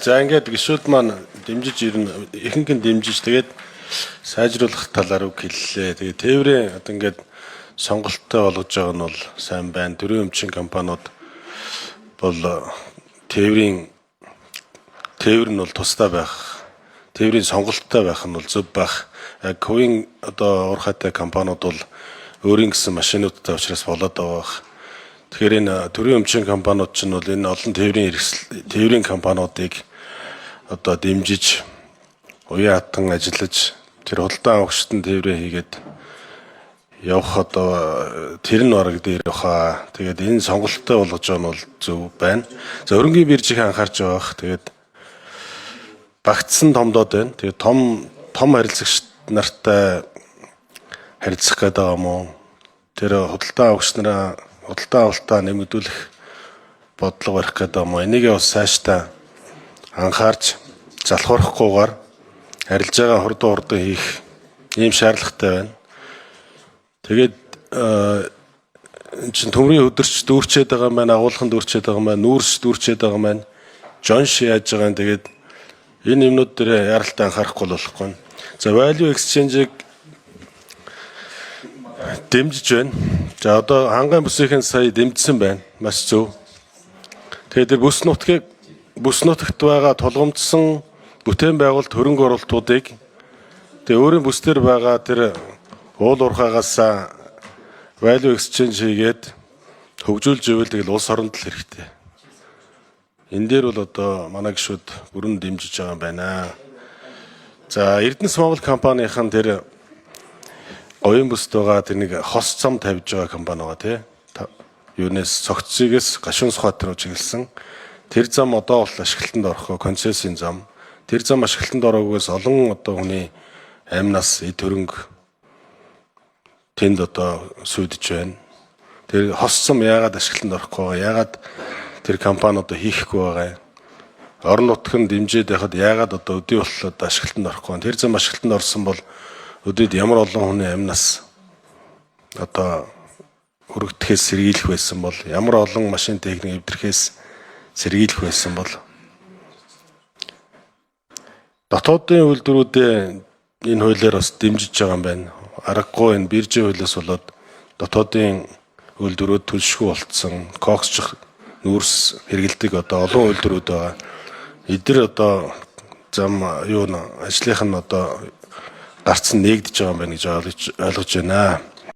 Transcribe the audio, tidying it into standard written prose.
За ингээд гişүүд маань дэмжиж ирнэ ихэнх нь дэмжиж тэгээд сайжруулах талаар үг хэллээ. Тэгээд тээврийн одоо ингээд сонголттой болгож байгаа нь бол сайн байна. Төрийн өмчийн компаниуд бол тээвэр нь бол тусдаа байх. Тээврийн сонголттой байх нь бол зөв байх. Яг хувийн одоо уурхайтай компаниуд бол өөрийн гэсэн машинуудтай учраас болоод байгаа. Тэгэхээр энэ төрийн өмчийн компаниуд ч нь бол энэ олон тээврийн компаниудыг одоо дэмжиж уян хатан ажиллаж тэр худалдан авагчтан тээврээ хийгээд явах одоо тэр нь бараг дээр баха. Тэгээд энэ сонголттой болгож байгаа нь бол зөв байна. За хөрөнгөний биржийг анхаарч байгаах. Тэгээд багтсан томдоод байна. Тэгээд том харилцагч нартай харилцах гэдэг юм уу? Тэр худалдан авагч нараа худалдан авалтаа нэмэгдүүлэх бодлого барих гэдэг юм уу? Энийг бас цаашдаа анхаарч залхуурахгүйгээр харилцаагаа хурдан хийх ийм шаардлагатай байна. Тэгээд чин төмрийн өдөрч дүүрчээд байгаа маань, агуулхан дүүрчээд байгаа маань, нүүрс дүүрчээд байгаа маань, жонш яаж байгаа юм. Тэгээд энэ юмнууд дээр яралтай анхаарахгүй болохгүй. За value exchange-ийг дэмжиж байна. За одоо хангаан бүсийн сая дэмжсэн байна. Маш зөв. Тэгээд бүс нутагт байгаа тулгамдсан бүтээн байгуулалт хөрөнгө оруулалтуудыг тэгээд өөрийн бүс дээр байгаа тэр уул уурхаагаас value exchange хийгээд хөгжүүлж ивэл тэгэл улс оронд л хэрэгтэй. Энэ дээр бол одоо манай гишүүд бүрэн дэмжиж байгаа юм байна. За Эрдэнэс Монгол компанийн тэр оюун бүсд байгаа тэр нэг хос зам тавьж байгаа компани байгаа тий. Юунес цогцсигээс гашуун сухат руу чиглэсэн. Тэр зам одоо бол ашиглалтанд орох концессийн зам. Тэр зам ашиглалтанд ороогоос олон одоо хүний амнаас эд хөрөнгө тэнд одоо сүйдэж байна. Тэр хос зам яагаад ашиглалтанд орохгүй байгаа? Яагаад тэр компани одоо хийхгүй байгаа? Орон нутгийн дэмжиж байхад яагаад одоо өдөө болоод ашиглалтанд орохгүй? Тэр зам ашиглалтанд орсон бол өдөөд ямар олон хүний амнаас одоо хүрэгдэхээс сэргийлэх байсан бол, ямар олон машин техник эвдрэхээс сэргийлэх байсан бол, дотоодын үйлдвэрүүдээ энэ хуулиар бас дэмжиж байгаа юм байна. Аргагүй энэ биржийн хуулиас болоод дотоодын үйлдвэрүүд төлшгүй болцсон, коксчих нүүрс хэрэгэлдэг одоо олон үйлдвэрүүд байгаа. Эдгээр одоо зам ажлынх нь одоо гарцсан нэгдэж байгаа юм байна гэж ойлгож байна.